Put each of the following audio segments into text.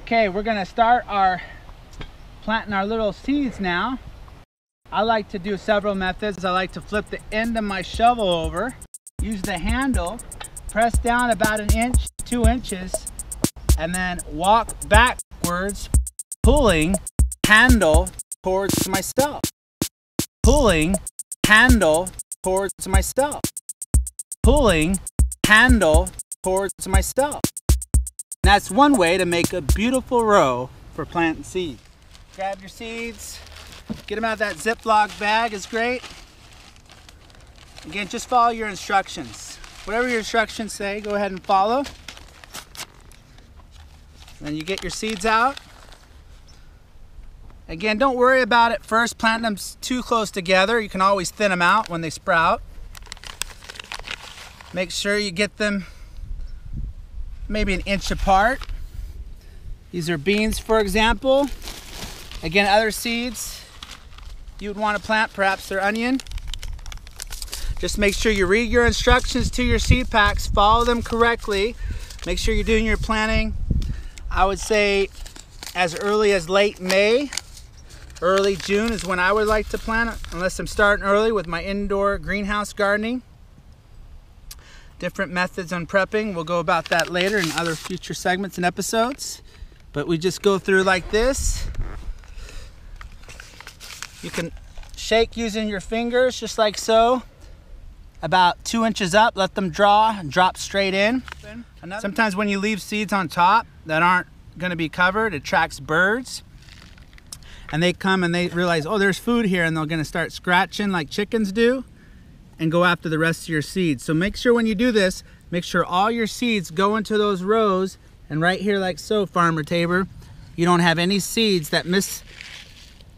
Okay, we're gonna start our planting our little seeds now. I like to do several methods. I like to flip the end of my shovel over, use the handle, press down about 1 inch, 2 inches, and then walk backwards, pulling handle towards myself. Pulling handle towards myself. Pulling handle towards myself. And that's one way to make a beautiful row for planting seeds. Grab your seeds, get them out of that Ziploc bag is great. Again, just follow your instructions. Whatever your instructions say, go ahead and follow. Then you get your seeds out. Again, don't worry about it first planting them too close together. You can always thin them out when they sprout. Make sure you get them maybe 1 inch apart. These are beans, for example. Again, other seeds you would want to plant, perhaps they're onion. Just make sure you read your instructions to your seed packs, follow them correctly. Make sure you're doing your planting, I would say, as early as late May. Early June is when I would like to plant it, unless I'm starting early with my indoor greenhouse gardening. Different methods on prepping, we'll go about that later in other future segments and episodes. But we just go through like this. You can shake using your fingers, just like so. About 2 inches up, let them draw and drop straight in. Sometimes when you leave seeds on top that aren't going to be covered, it attracts birds. And they come and they realize, oh, there's food here, and they're going to start scratching like chickens do and go after the rest of your seeds. So make sure when you do this, make sure all your seeds go into those rows, and right here like so, Farmer Tayber, you don't have any seeds that miss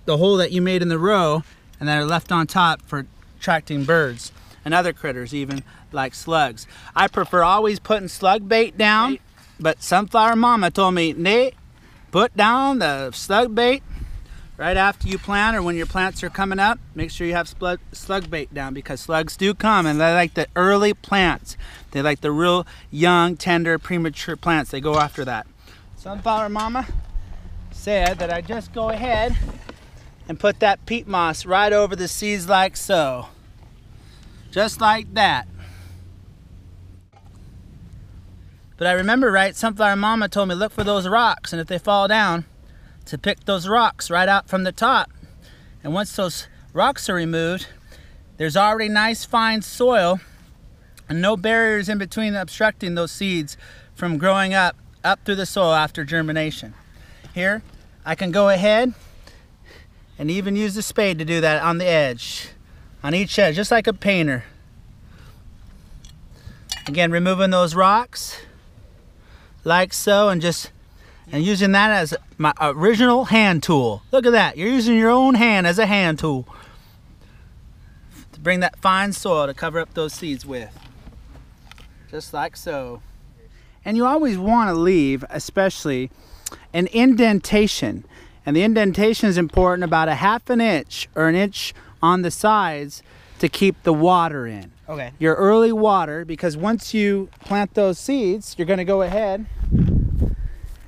the hole that you made in the row and that are left on top for attracting birds and other critters, even like slugs. I prefer always putting slug bait down, but Sunflower Mama told me, Nate, put down the slug bait right after you plant, or when your plants are coming up. Make sure you have slug bait down, because slugs do come and they like the early plants. They like the real young, tender, premature plants. They go after that. Sunflower Mama said that I just go ahead and put that peat moss right over the seeds like so. Just like that. But I remember, right, Sunflower Mama told me look for those rocks, and if they fall down, to pick those rocks right out from the top. And once those rocks are removed, there's already nice fine soil and no barriers in between obstructing those seeds from growing up through the soil after germination. Here, I can go ahead and even use the spade to do that on the edge, on each edge, just like a painter. Again, removing those rocks like so, and using that as my original hand tool. Look at that, you're using your own hand as a hand tool to bring that fine soil to cover up those seeds with. Just like so. And you always want to leave, especially, an indentation. And the indentation is important, about 1/2 inch or 1 inch on the sides to keep the water in. Okay. Your early water, because once you plant those seeds, you're going to go ahead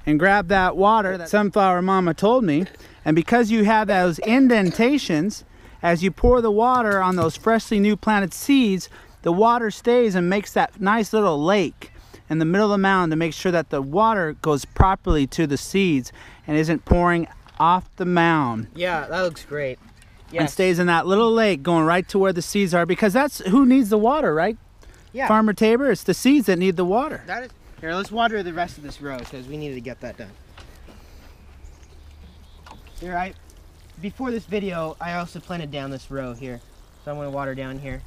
and grab that water that Sunflower Mama told me. And because you have those indentations, as you pour the water on those freshly new planted seeds, the water stays and makes that nice little lake in the middle of the mound to make sure that the water goes properly to the seeds and isn't pouring off the mound. Yeah, that looks great. Yes. And stays in that little lake going right to where the seeds are, because that's who needs the water, right? Yeah. Farmer Tayber, it's the seeds that need the water. That is. Here, let's water the rest of this row, because we need to get that done. Here, before this video, I also planted down this row here. So I'm going to water down here.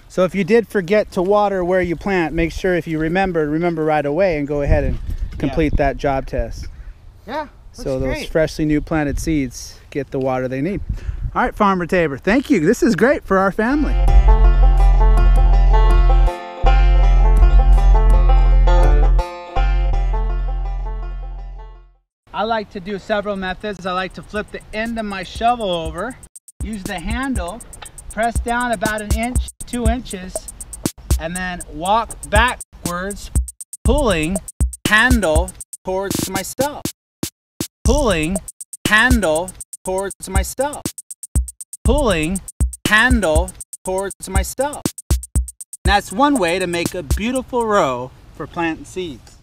So if you did forget to water where you plant, make sure if you remember right away and go ahead and complete that job test. Yeah, so those freshly new planted seeds get the water they need. All right, Farmer Tayber, thank you. This is great for our family. I like to do several methods. I like to flip the end of my shovel over, use the handle, press down about 1 inch, 2 inches, and then walk backwards, pulling handle towards myself. Pulling handle towards myself. Pulling handle towards myself. That's one way to make a beautiful row for planting seeds.